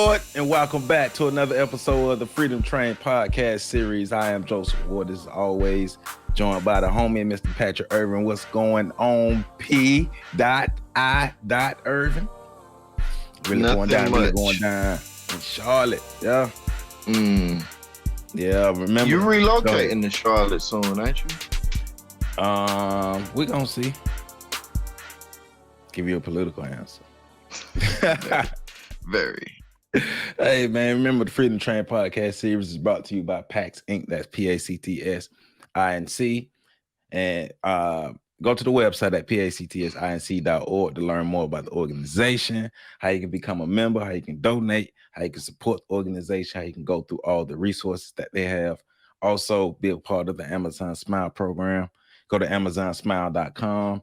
Lord, and welcome back to another episode of the Freedom Train podcast series. I am Joseph Ward, as always, joined by the homie, Mr. Patrick Irvin. What's going on, P.I. Irvin? Really going down in Charlotte, yeah. Yeah, remember. You relocating to Charlotte soon, ain't you? We're gonna see. Give you a political answer. Very. Hey man, remember the Freedom Train podcast series is brought to you by PAX Inc. That's PACTSINC. And go to the website at pactsinc.org to learn more about the organization, how you can become a member, how you can donate, how you can support the organization, how you can go through all the resources that they have. Also, be a part of the Amazon Smile program. Go to amazonsmile.com,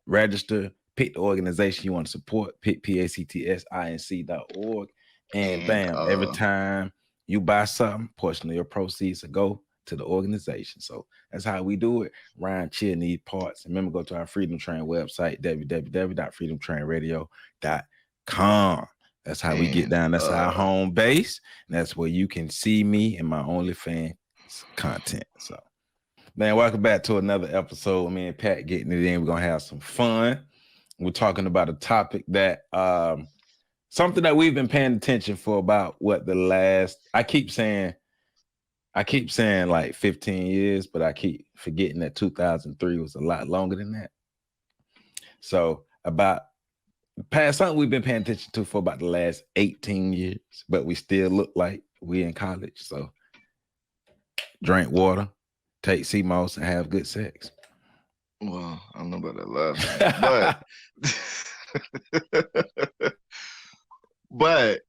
register, pick the organization you want to support, pick pactsinc.org, and bam, every time you buy something, portion of your proceeds will go to the organization. So that's how we do it. Ryan Chill need parts. Remember, go to our Freedom Train website, www.freedomtrainradio.com. That's how we get down. That's our home base. And that's where you can see me and my OnlyFans content. So, man, welcome back to another episode. Me and Pat getting it in. We're going to have some fun. We're talking about a topic that, something that we've been paying attention for about I keep saying like 15 years, but I keep forgetting that 2003 was a lot longer than that. So something we've been paying attention to for about the last 18 years, but we still look like we in college. So drink water, take sea moss, and have good sex. Well, I don't know about that last one, but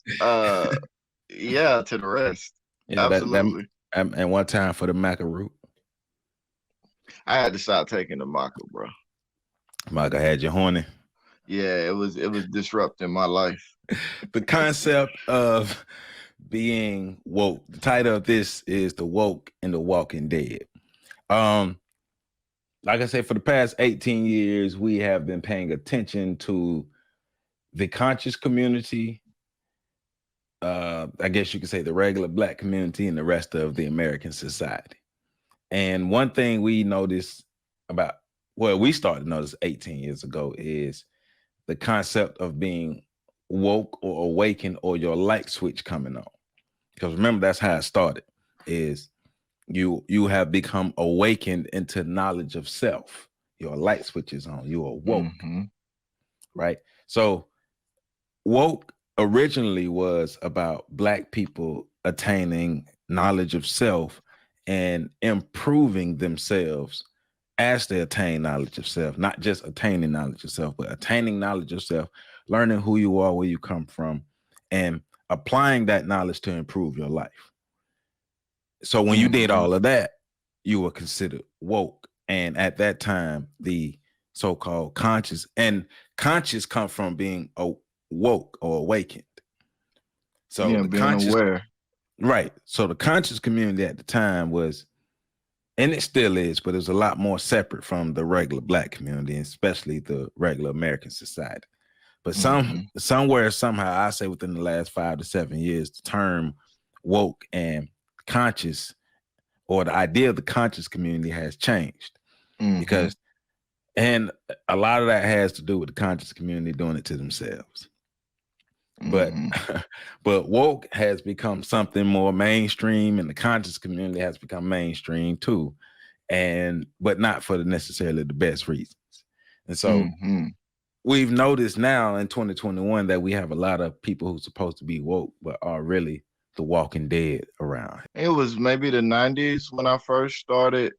yeah, to the rest. Yeah, absolutely. And one time for the maca root. I had to stop taking the maca, bro. Maca had you horny. Yeah, it was disrupting my life. The concept of being woke. The title of this is The Woke and the Walking Dead. Like I said, for the past 18 years, we have been paying attention to the conscious community, I guess you could say the regular Black community, and the rest of the American society. And one thing we noticed we started to notice 18 years ago is the concept of being woke or awakened, or your light switch coming on. Because remember, that's how it started, is you have become awakened into knowledge of self. Your light switch is on. You are woke, right? So woke originally was about Black people attaining knowledge of self and improving themselves as they attain knowledge of self, not just attaining knowledge of self, but attaining knowledge of self, learning who you are, where you come from, and applying that knowledge to improve your life. So when you did all of that, you were considered woke. And at that time, the so-called conscious come from being woke or awakened. So the being aware. Right. So the conscious community at the time was, and it still is, but it was a lot more separate from the regular Black community, especially the regular American society. But somewhere, somehow, I say within the last 5 to 7 years, the term woke and conscious, or the idea of the conscious community, has changed. Because, and a lot of that has to do with the conscious community doing it to themselves. But woke has become something more mainstream, and the conscious community has become mainstream too, but not for necessarily the best reasons. And so we've noticed now in 2021 that we have a lot of people who's supposed to be woke but are really the walking dead around. It was maybe the 90s when I first started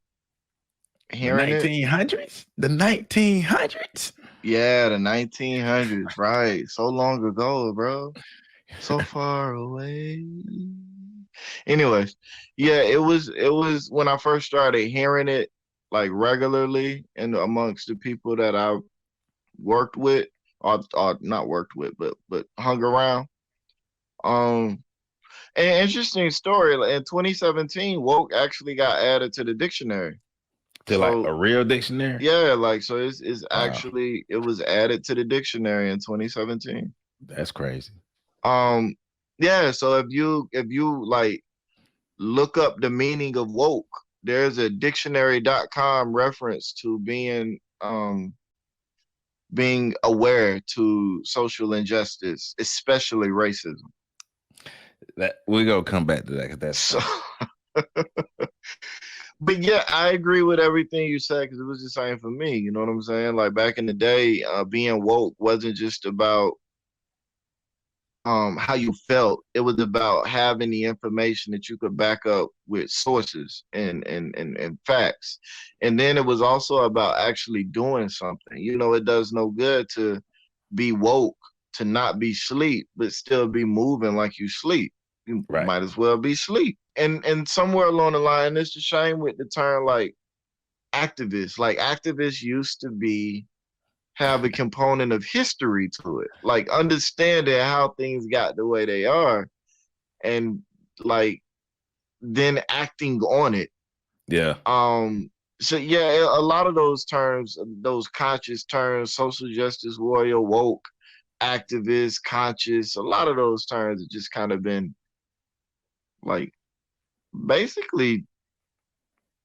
hearing the 1900s? The 1900s? Yeah, the 1900s, right? So long ago, bro. So far away. Anyways, yeah, it was when I first started hearing it, like, regularly, and amongst the people that I worked with, or not worked with, but hung around. An interesting story. In 2017, woke actually got added to the dictionary. Like a real dictionary? Yeah, like, so it's actually, it was added to the dictionary in 2017. That's crazy. Yeah, so if you like look up the meaning of woke, there's a dictionary.com reference to being aware to social injustice, especially racism. That we gonna come back to that because that's So, fun. but yeah, I agree with everything you said because it was the same for me. You know what I'm saying? Like back in the day, being woke wasn't just about how you felt. It was about having the information that you could back up with sources and facts. And then it was also about actually doing something. You know, it does no good to be woke, to not be sleep, but still be moving like you sleep. You Right. might as well be sleep. And somewhere along the line, it's a shame with the term like activists. Like activists used to be have a component of history to it, like understanding how things got the way they are, and like then acting on it. Yeah. Um, so yeah, a lot of those terms, those conscious terms, social justice warrior, woke, activist, conscious, a lot of those terms have just kind of been like basically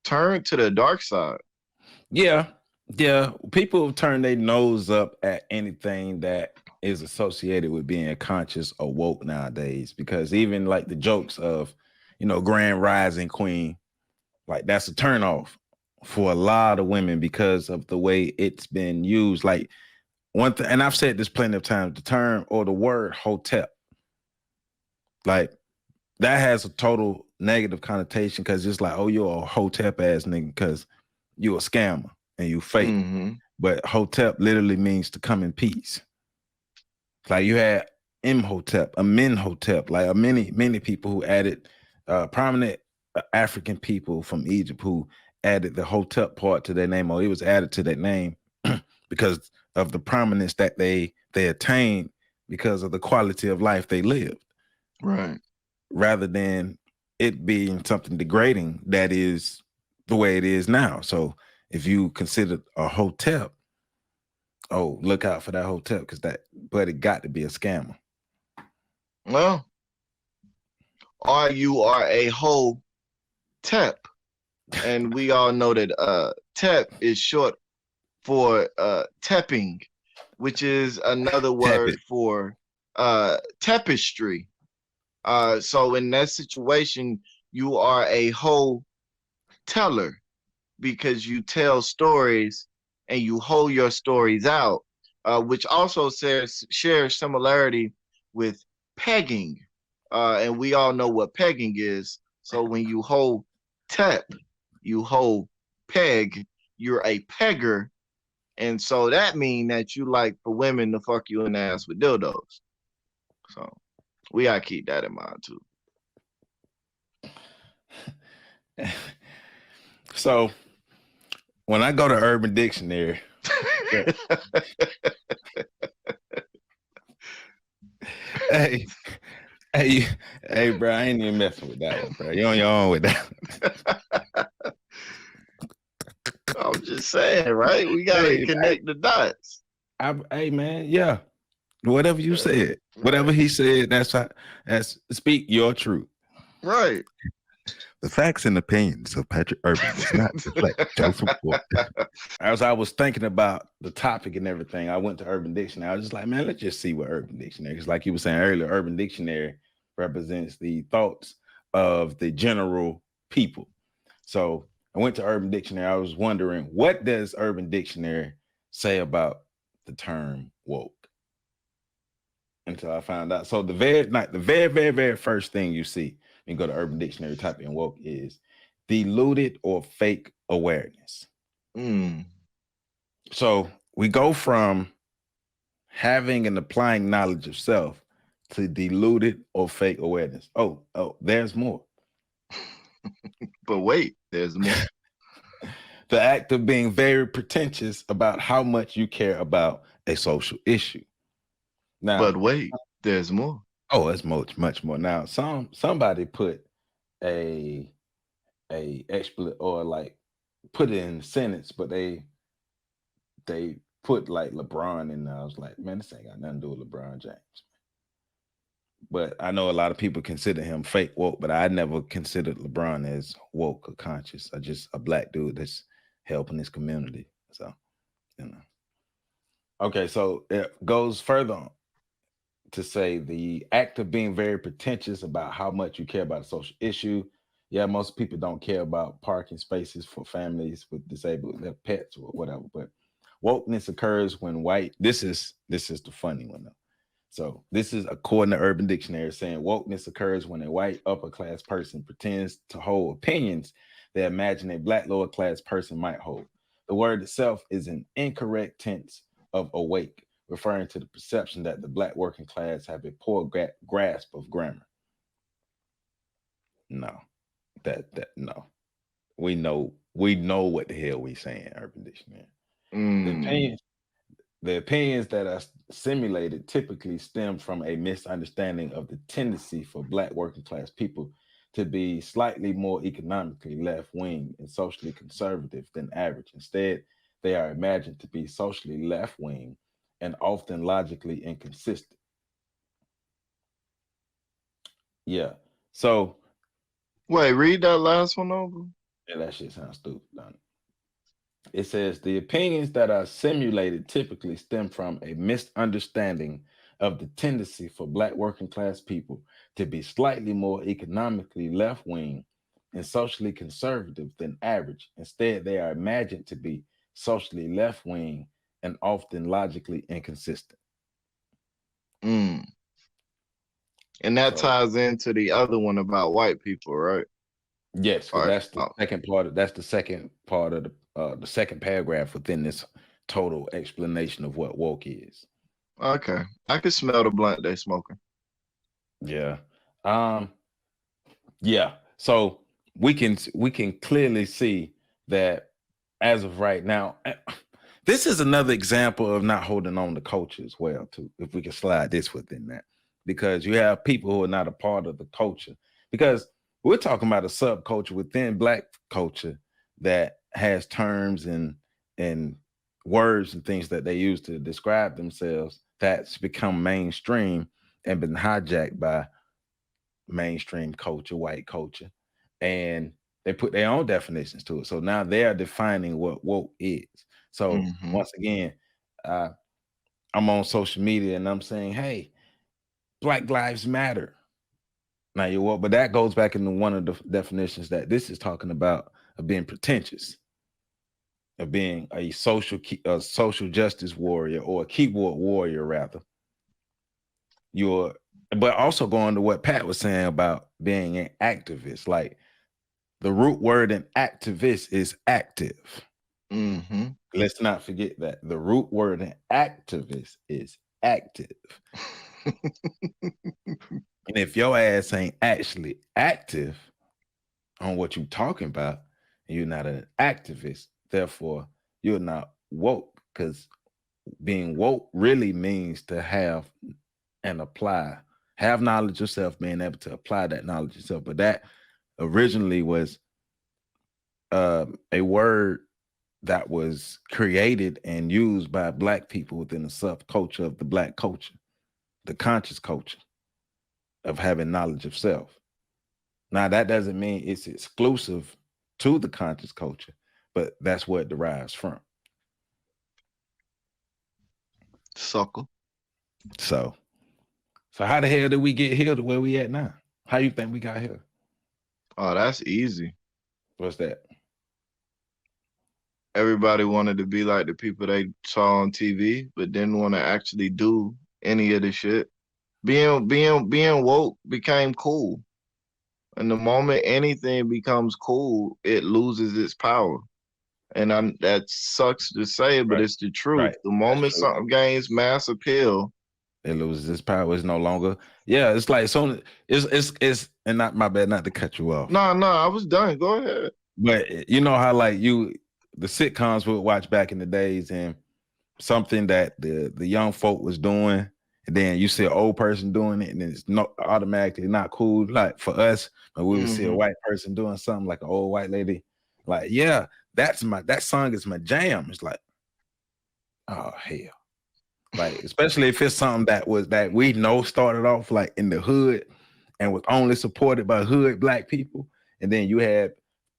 turned to the dark side. Yeah. Yeah. People have turned their nose up at anything that is associated with being conscious or woke nowadays because even like the jokes of, Grand Rising Queen, like that's a turnoff for a lot of women because of the way it's been used. Like one thing, and I've said this plenty of times, the term or the word hotep, like that has a total negative connotation because it's like, oh, you're a hotep ass nigga because you a scammer and you fake. Mm-hmm. But hotep literally means to come in peace. Like you had Imhotep, Amenhotep, like many people who added prominent African people from Egypt who added the Hotep part to their name, or it was added to their name because of the prominence that they attained because of the quality of life they lived, Right. rather than it being something degrading that is the way it is now. So if you consider a Hotep, oh, look out for that Hotep because that buddy got to be a scammer. Well, or you are a whole tep, and we all know that tep is short for tepping, which is another Tap word it. for tapestry. So in that situation, you are a whole teller because you tell stories and you hold your stories out, which also shares similarity with pegging. And we all know what pegging is. So when you hold tep, you hold peg, you're a pegger, and so that mean that you like for women to fuck you in the ass with dildos. So we gotta keep that in mind too. So when I go to Urban Dictionary, yeah, hey, hey, hey, bro, I ain't even messing with that one, bro. You on your own with that. I'm just saying, right? We gotta Hey, connect the dots. hey, man, yeah. Whatever you said, whatever Right, he said, that's speak your truth. right. The facts and opinions of Patrick Urban does not reflect Joseph Ward. As I was thinking about the topic and everything, I went to Urban Dictionary. I was just like, man, let's just see what Urban Dictionary is. Like you were saying earlier, Urban Dictionary represents the thoughts of the general people. So I went to Urban Dictionary. I was wondering, what does Urban Dictionary say about the term woke? Until I found out. So the very first thing you see when you go to Urban Dictionary, type in woke is diluted or fake awareness. Mm. So we go from having and applying knowledge of self to diluted or fake awareness. Oh, there's more. But wait, there's more. The act of being very pretentious about how much you care about a social issue. But Now, wait, there's more. oh, it's much more. Now, somebody put a expletive or like put it in a sentence, but they put like LeBron in there. I was like, man, this ain't got nothing to do with LeBron James. But I know a lot of people consider him fake woke, but I never considered LeBron as woke or conscious. I just a black dude that's helping his community. So, you know. Okay, so it goes further on to say the act of being very pretentious about how much you care about a social issue. Yeah, most people don't care about parking spaces for families with disabled their pets or whatever, but wokeness occurs when white this is the funny one though. So this is according to Urban Dictionary saying wokeness occurs when a white upper class person pretends to hold opinions they imagine a black lower class person might hold. The word itself is an incorrect tense of awake, referring to the perception that the black working class have a poor grasp of grammar. No, that no. We know what the hell we saying, Urban Dictionary. The Mm, opinion The opinions that are simulated typically stem from a misunderstanding of the tendency for Black working class people to be slightly more economically left wing and socially conservative than average. Instead, they are imagined to be socially left wing and often logically inconsistent. Yeah. So, wait, read that last one over. yeah, that shit sounds stupid, don't it? It says the opinions that are simulated typically stem from a misunderstanding of the tendency for Black working class people to be slightly more economically left wing and socially conservative than average. Instead, they are imagined to be socially left wing and often logically inconsistent. Mm. And that So, ties into the other one about white people, right? yes, because All right. that's the Oh, second part. That's the second part of the second paragraph within this total explanation of what woke is. okay. I can smell the blunt they smoking. Yeah. Um, yeah. So we can clearly see that as of right now, this is another example of not holding on to culture as well, too, if we can slide this within that. Because you have people who are not a part of the culture. Because we're talking about a subculture within black culture that has terms and words and things that they use to describe themselves that's become mainstream and been hijacked by mainstream culture, white culture, and they put their own definitions to it. So now they are defining what woke is. So Mm-hmm. once again, uh, I'm on social media and I'm saying, "Hey, Black Lives Matter." Now you what? But that goes back into one of the definitions that this is talking about of being pretentious, of being a social justice warrior or a keyboard warrior, rather. You're, but also going to what Pat was saying about being an activist, like the root word in activist is active. Mm-hmm. Let's not forget that. The root word in activist is active. And if your ass ain't actually active on what you're talking about, you're not an activist. Therefore, you're not woke because being woke really means to have and apply, have knowledge yourself, being able to apply that knowledge yourself. But that originally was a word that was created and used by black people within the subculture of the black culture, the conscious culture of having knowledge of self. Now that doesn't mean it's exclusive to the conscious culture, but that's where it derives from. Sucker. So, so how the hell did we get here to where we at now? How you think we got here? Oh, that's easy. What's that? Everybody wanted to be like the people they saw on TV, but didn't want to actually do any of the shit. Being woke became cool. And the moment anything becomes cool, it loses its power. And that sucks to say, but Right, it's the truth. right. The That's moment true. something gains mass appeal, It loses its power. It's no longer. Yeah, it's like so. It's and not my bad, not to cut you off. no, I was done. Go ahead. But you know how like the sitcoms we would watch back in the days and something that the young folk was doing, and then you see an old person doing it, and it's not automatically not cool. Like for us, when we would see a Hmm. white person doing something like an old white lady, like that song is my jam. It's like, oh hell. Like, especially if it's something that we know started off like in the hood and was only supported by hood black people. And then you had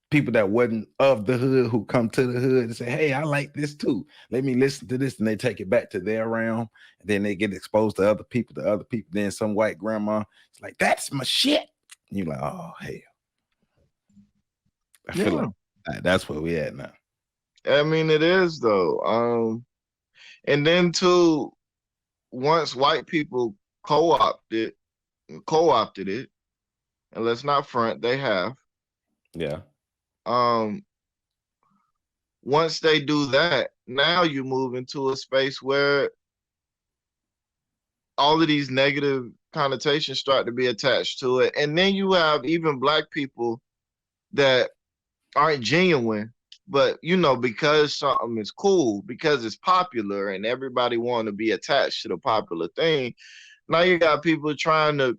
people that wasn't of the hood who come to the hood and say, hey, I like this too. Let me listen to this. And they take it back to their realm. And then they get exposed to other people, Then some white grandma, it's like, that's my shit. And you're like, oh, hell. I feel like that's where we at now. I mean, it is though. And then too, once white people co-opted it, and let's not front, they have. Yeah. Once they do that, now you move into a space where all of these negative connotations start to be attached to it. And then you have even black people that aren't genuine, but because something is cool, because it's popular and everybody want to be attached to the popular thing. Now you got people trying to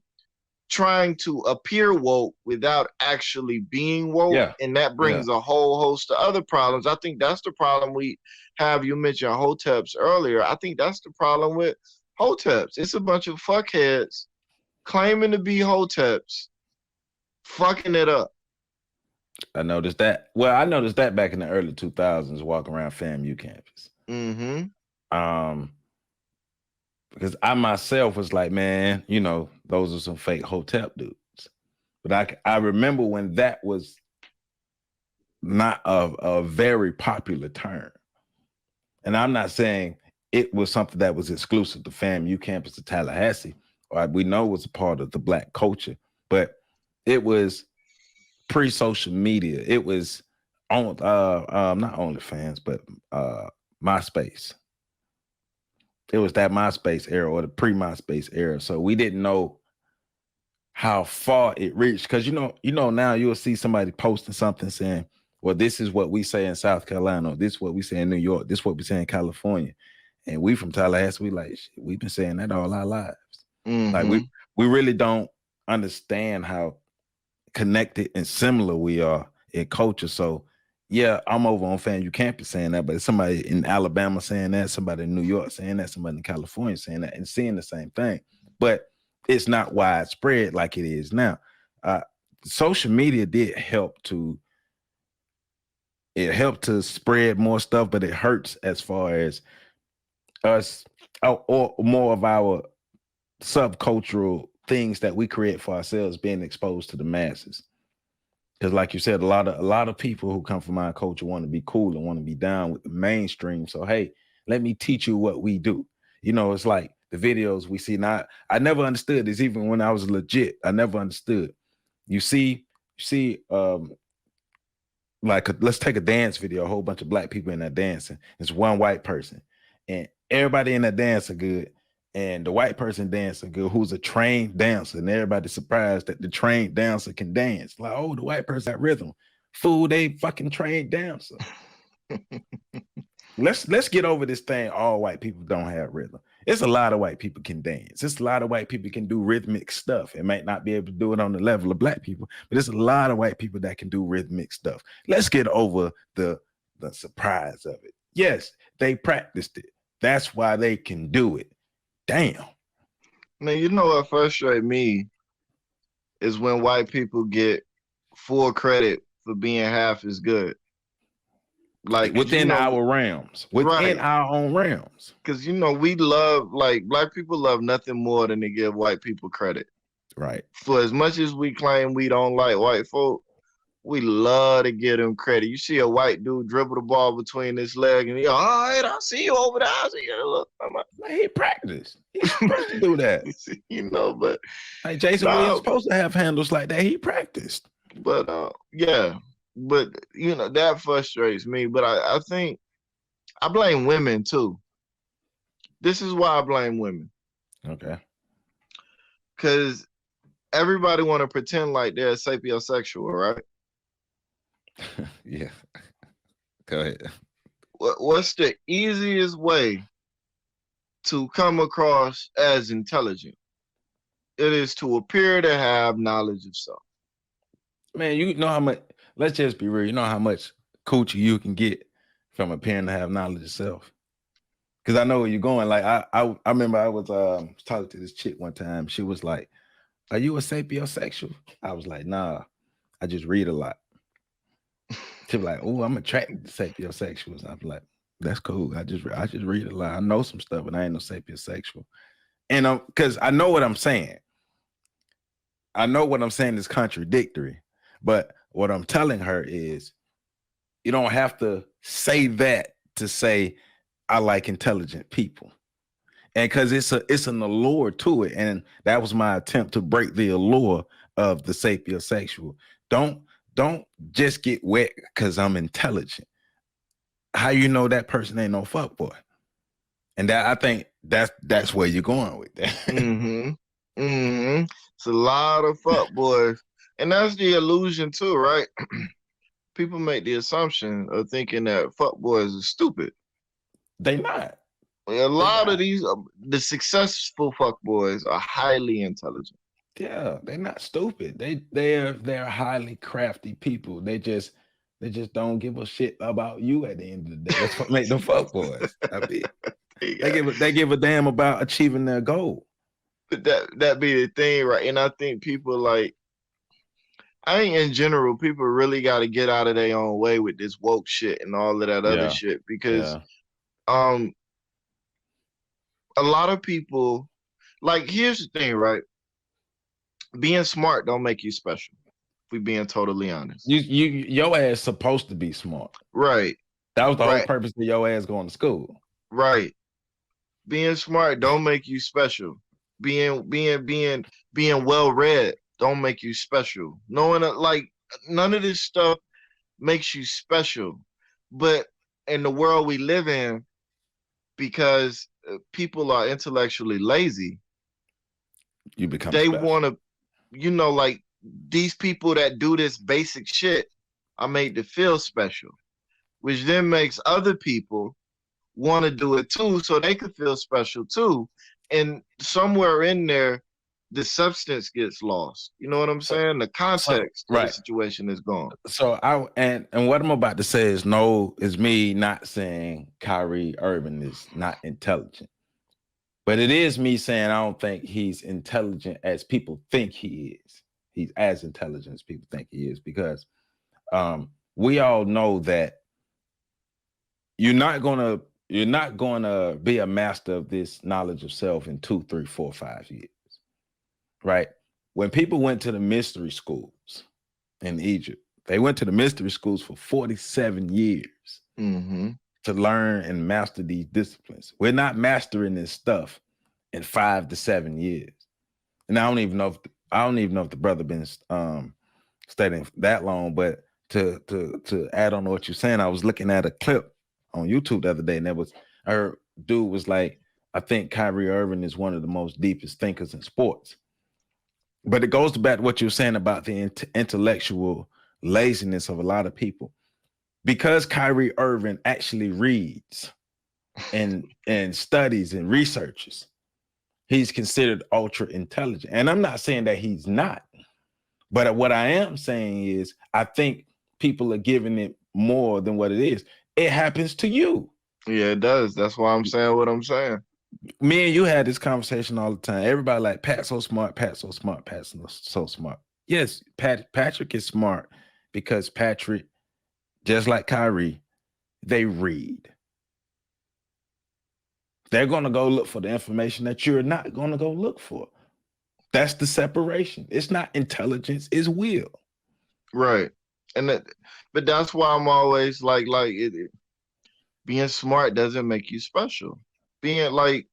appear woke without actually being woke. Yeah. And that brings a whole host of other problems. I think that's the problem we have. You mentioned hoteps earlier. I think that's the problem with hoteps. It's a bunch of fuckheads claiming to be hoteps, fucking it up. I noticed that. Well, I noticed that back in the early 2000s, walking around FAMU campus. Because I myself was like, man, those are some fake hotep dudes. But I remember when that was not a very popular term. And I'm not saying it was something that was exclusive to FAMU campus of Tallahassee, or we know it was a part of the black culture, but it was pre-social media. It was on not OnlyFans, but MySpace. It was that MySpace era or the pre-MySpace era. So we didn't know how far it reached. Because now you'll see somebody posting something saying, well, this is what we say in South Carolina, or this is what we say in New York, this is what we say in California. And we from Tallahassee, we like, shit, we've been saying that all our lives. Like we really don't understand how connected and similar we are in culture. So yeah, I'm over on FAMU campus saying that, but it's somebody in Alabama saying that, somebody in New York saying that, somebody in California saying that, and seeing the same thing. But it's not widespread like it is now. Social media did help to spread more stuff, but it hurts as far as us or more of our subcultural things that we create for ourselves being exposed to the masses. Because like you said, a lot of people who come from our culture want to be cool and want to be down with the mainstream. So, hey, let me teach you what we do. It's like the videos we see now. I never understood this even when I was legit. I never understood. You see, let's take a dance video, a whole bunch of black people in that dancing. It's one white person. And everybody in that dance are good. And the white person dancing good, who's a trained dancer, and everybody's surprised that the trained dancer can dance. Like, oh, the white person got rhythm. Fool, they fucking trained dancer. Let's get over this thing. All white people don't have rhythm. It's a lot of white people can dance. It's a lot of white people can do rhythmic stuff. It might not be able to do it on the level of black people, but there's a lot of white people that can do rhythmic stuff. Let's get over the surprise of it. Yes, they practiced it. That's why they can do it. Damn. Now, what frustrates me is when white people get full credit for being half as good. Like within our realms, within our own realms. Because we love, like, black people love nothing more than to give white people credit. Right. For as much as we claim we don't like white folk, we love to give them credit. You see a white dude dribble the ball between his leg, and all right, I see you over there. I see you. Look, he practiced. He's supposed to do that. But like Jason Williams supposed to have handles like that. He practiced. But yeah. But that frustrates me. But I think I blame women too. This is why I blame women. Okay. Because everybody want to pretend like they're sapiosexual, right? Yeah. Go ahead. What's the easiest way to come across as intelligent? It is to appear to have knowledge of self. Man, you know how much, let's just be real, you know how much coochie you can get from appearing to have knowledge of self. because I know where you're going. Like I remember I was talking to this chick one time. She was like, "Are you a sapiosexual?" I was like, "Nah, I just read a lot." She was like, "Oh, I'm attracted to sapiosexuals." I'm like, "That's cool. I just read a lot. I know some stuff, but I ain't no sapiosexual." And because I know what I'm saying. I know what I'm saying is contradictory, but what I'm telling her is you don't have to say that to say I like intelligent people. And because it's an allure to it. And that was my attempt to break the allure of the sapiosexual. Don't don't just get wet because I'm intelligent. How you know that person ain't no fuckboy? And that I think that's where you're going with that. Mm-hmm. Mm-hmm. It's a lot of fuck boys. And that's the illusion too, right? People make the assumption of thinking that fuck boys are stupid. They not. A They lot of not. these, the successful fuck boys are highly intelligent. Yeah, they're not stupid. They're highly crafty people. They just don't give a shit about you at the end of the day. That's what make them fuck boys. I mean, They they got, give a damn about achieving their goal. but that be the thing, right? And I think people like, I think in general, people really got to get out of their own way with this woke shit and all of that other Yeah, shit because yeah. um a lot of people, like, here's the thing, right? Being smart don't make you special. If we being totally honest. Your ass supposed to be smart. Right, That was the whole right, purpose of your ass going to school. right. Being smart don't make you special. Being well read don't make you special. Knowing that, like, none of this stuff makes you special. But in the world we live in, because people are intellectually lazy, You become they special. want to, like, these people that do this basic shit are made to feel special, which then makes other people want to do it too so they could feel special too. And somewhere in there, the substance gets lost. You know what I'm So saying? The so context of the right. situation is gone. So and what I'm about to say is no, is me not saying Kyrie Irving is not intelligent. But it is me saying I don't think he's intelligent as people think he is. He's as intelligent as people think he is because we all know that you're not gonna be a master of this knowledge of self in 2, 3, 4, 5 years, right? When people went to the mystery schools in Egypt, they went to the mystery schools for 47 years Mm-hmm. to learn and master these disciplines. We're not mastering this stuff in 5 to 7 years. And I don't even know if the brother been studying that long, but to add on to what you're saying, I was looking at a clip on YouTube the other day, and her dude was like, I think Kyrie Irving is one of the most deepest thinkers in sports. But it goes back to what you're saying about the intellectual laziness of a lot of people. Because Kyrie Irving actually reads and studies and researches, he's considered ultra intelligent. And I'm not saying that he's not, but what I am saying is I think people are giving it more than what it is. It happens to you. Yeah, it does. That's why I'm saying what I'm saying. Me and you had this conversation all the time. Everybody like Pat so smart, Pat so smart, Pat so smart. Yes, Patrick is smart because Patrick, just like Kyrie, they read. They're going to go look for the information that you're not going to go look for. That's the separation. It's not intelligence, it's will. Right. And but that's why I'm always like being smart doesn't make you special. Being like,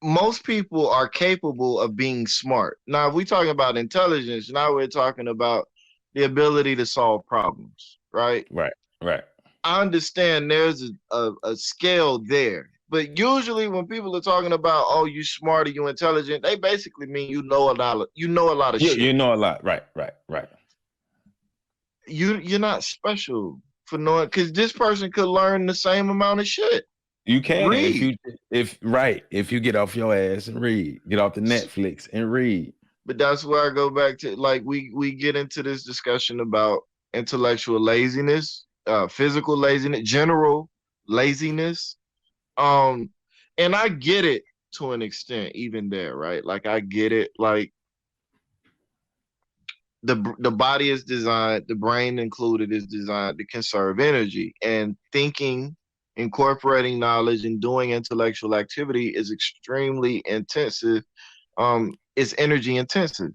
most people are capable of being smart. Now, if we talking about intelligence, now we're talking about the ability to solve problems, right? Right, right. I understand there's a scale there. But usually when people are talking about, oh, you smart or you intelligent, they basically mean you know a lot of shit. You know a lot. Right, right, right. You're not special for knowing, because this person could learn the same amount of shit. You can Read. if you get off your ass and read, get off the Netflix and read. But that's where I go back to, like, we get into this discussion about intellectual laziness, physical laziness, general laziness, Um, and I get it to an extent, even there, right? Like I get it. Like the body is designed, the brain included, is designed to conserve energy, and thinking, incorporating knowledge, and doing intellectual activity is extremely intensive. It's energy intensive.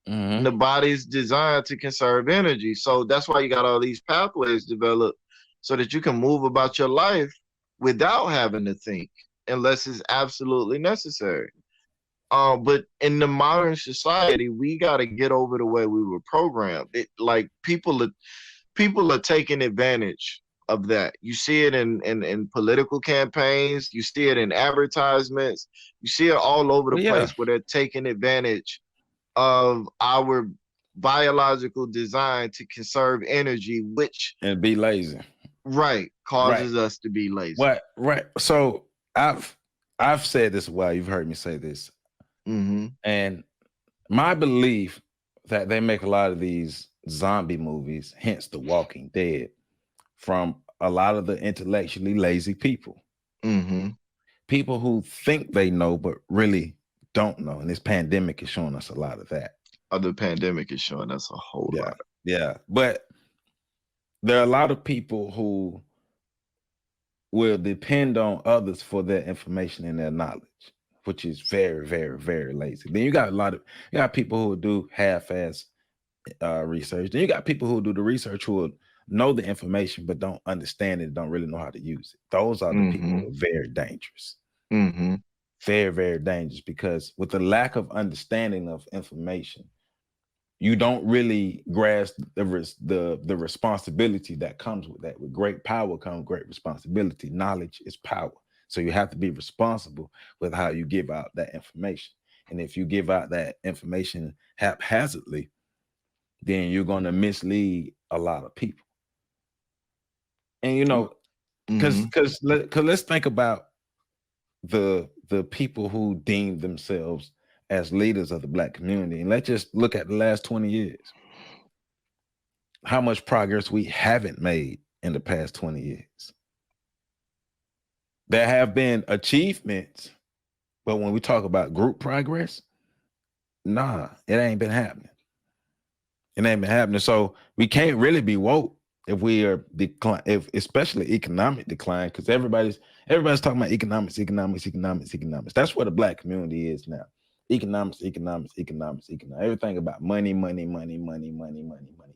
And Mm-hmm. the body's designed to conserve energy. So that's why you got all these pathways developed so that you can move about your life without having to think unless it's absolutely necessary. But in the modern society, we got to get over the way we were programmed. Like people are taking advantage of that. You see it in political campaigns. You see it in advertisements. You see it all over the Well, yeah, place where they're taking advantage of our biological design to conserve energy, which and be lazy. right Right. causes us to be lazy. What? Right. So I've said this a while. You've heard me say this, Mm-hmm. and my belief that they make a lot of these zombie movies, hence The Walking Dead, from a lot of the intellectually lazy people, Mm-hmm. people who think they know but really don't know. And this pandemic is showing us a lot of that. The pandemic is showing us a whole Yeah, lot. yeah. But there are a lot of people who will depend on others for their information and their knowledge, which is very, very, very lazy. Then you got people who do half-ass research. Then you got people who do the research who will know the information but don't understand it, don't really know how to use it. Those are the people Mm-hmm. who are very dangerous. Mm-hmm. Very, very dangerous because with the lack of understanding of information, you don't really grasp the responsibility that comes with that. With great power comes great responsibility. Knowledge is power. So you have to be responsible with how you give out that information. And if you give out that information haphazardly, then you're going to mislead a lot of people. And Mm-hmm. because let's think about the people who deem themselves as leaders of the Black community, and let's just look at the last 20 years. How much progress we haven't made in the past 20 years. There have been achievements, but when we talk about group progress, nah, it ain't been happening. It ain't been happening. So we can't really be woke if we are decline, if especially economic decline, because everybody's talking about economics. That's where the Black community is now. Economics. Everything about money.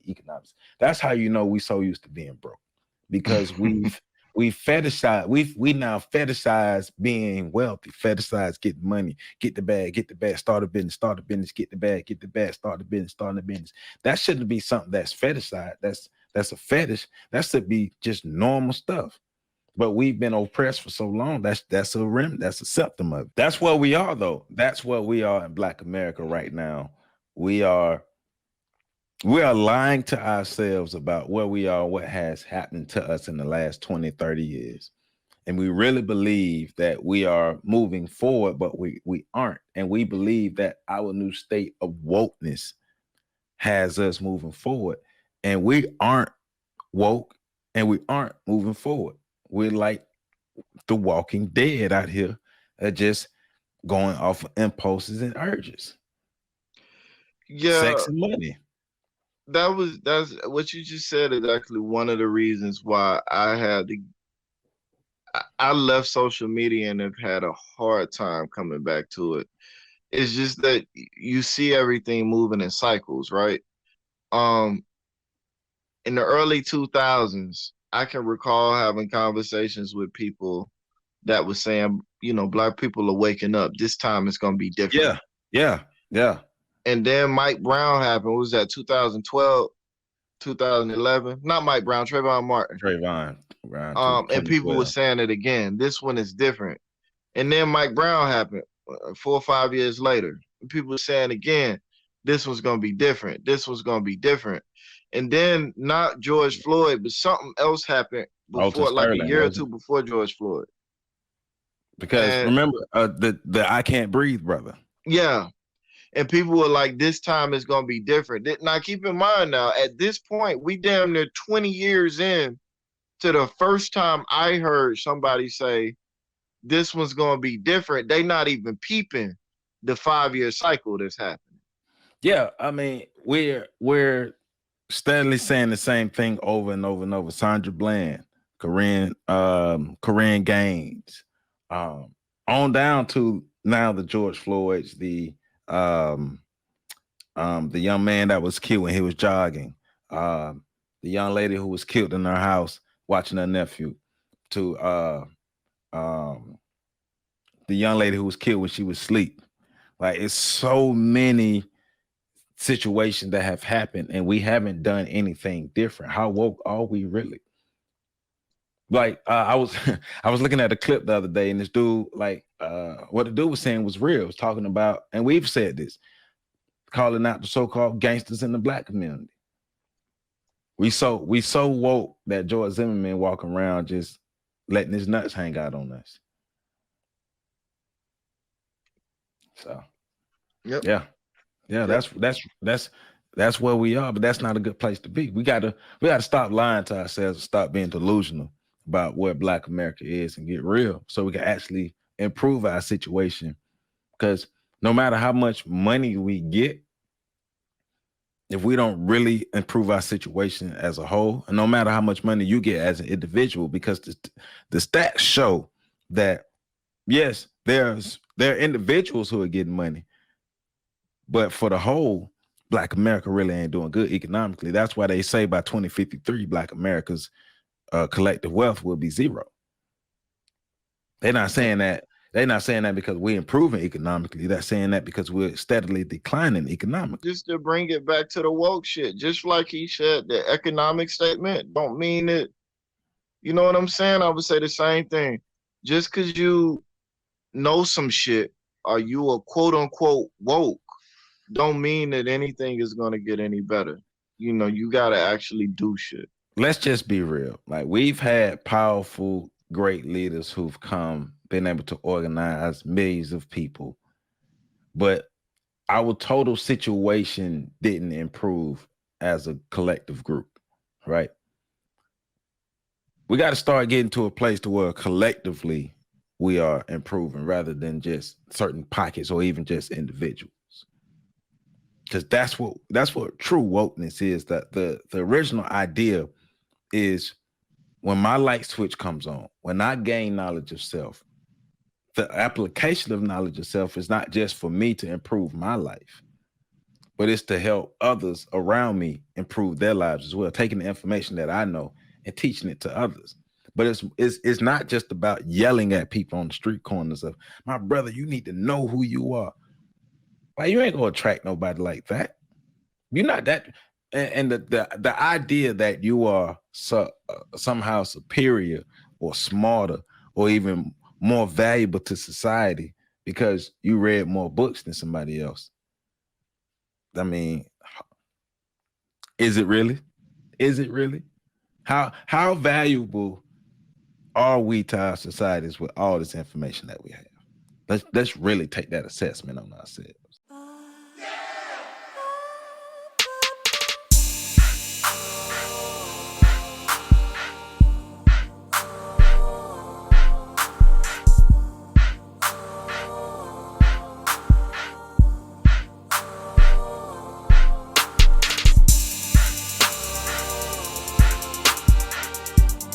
Economics. That's how you know we so used to being broke, because we fetishize we now fetishize being wealthy, fetishize getting money, get the bag, start a business, get the bag, start a business. That shouldn't be something that's fetishized. That's a fetish. That should be just normal stuff. But we've been oppressed for so long. That's a symptom of it. That's where we are, though. That's where we are in Black America right now. We are lying to ourselves about where we are, what has happened to us in the last 20, 30 years. And we really believe that we are moving forward, but we aren't. And we believe that our new state of wokeness has us moving forward. And we aren't woke, and we aren't moving forward. We're like the walking dead out here, just going off of impulses and urges, Yeah, sex and money. that's what you just said is actually one of the reasons why I left social media and have had a hard time coming back to it. It's just that you see everything moving in cycles, right? Um, in the early 2000s, I can recall having conversations with people that was saying, Black people are waking up. This time it's going to be different. Yeah, yeah, yeah. And then Mike Brown happened. What was that, 2012, 2011? Not Mike Brown, Trayvon Martin. Trayvon around And people were 2012. saying it again. This one is different. And then Mike Brown happened 4 or 5 years later. People were saying again, this one's going to be different. This one's going to be different. And then not George Floyd, but something else happened Alton before, like a Sterling, year or wasn't two it? before George Floyd. Because And remember, the I can't breathe, brother. yeah, and people were like, this time is going to be different. Now, keep in mind now, at this point, we damn near 20 years in to the first time I heard somebody say, this one's gonna be different. They not even peeping the 5 year cycle that's happening. Yeah, I mean, we're steadily saying the same thing over and over and over. Sandra Bland, Corinne Gaines, um, on down to now the George Floyds, um, the young man that was killed when he was jogging, the young lady who was killed in her house watching her nephew, to um, the young lady who was killed when she was asleep. Like, it's so many situations that have happened and we haven't done anything different. How woke are we really? Like, I was I was looking at a clip the other day, and this dude, like, what the dude was saying was real. It was talking about, and we've said this, calling out the so-called gangsters in the black community. We so woke that George Zimmerman walking around just letting his nuts hang out on us. So Yep. yeah. Yeah, Yep. that's where we are, but that's not a good place to be. We gotta stop lying to ourselves and stop being delusional about where Black America is and get real so we can actually improve our situation. Because no matter how much money we get, if we don't really improve our situation as a whole, and no matter how much money you get as an individual, because the stats show that yes, there are individuals who are getting money, but for the whole, Black America really ain't doing good economically. That's why they say by 2053, Black America's collective wealth will be zero. They're not saying that. They're not saying that because we're improving economically. They're saying that because we're steadily declining economically. Just to bring it back to the woke shit, just like he said, the economic statement don't mean it. You know what I'm saying? I would say the same thing. Just because you know some shit, or you a quote unquote woke, don't mean that anything is gonna get any better. You know, you gotta actually do shit. Let's just be real. Like, we've had powerful, great leaders who've been able to organize millions of people, but our total situation didn't improve as a collective group, right? We got to start getting to a place to where collectively we are improving rather than just certain pockets or even just individuals. Because that's what true wokeness is. That the original idea is when my light switch comes on, when I gain knowledge of self, the application of knowledge of self is not just for me to improve my life, but it's to help others around me improve their lives as well, taking the information that I know and teaching it to others. But it's not just about yelling at people on the street corners of, my brother, you need to know who you are. Why, you ain't gonna attract nobody like that. You're not that. And the idea that you are somehow superior or smarter or even more valuable to society because you read more books than somebody else. I mean, is it really? Is it really? How valuable are we to our societies with all this information that we have? Let's really take that assessment on ourselves.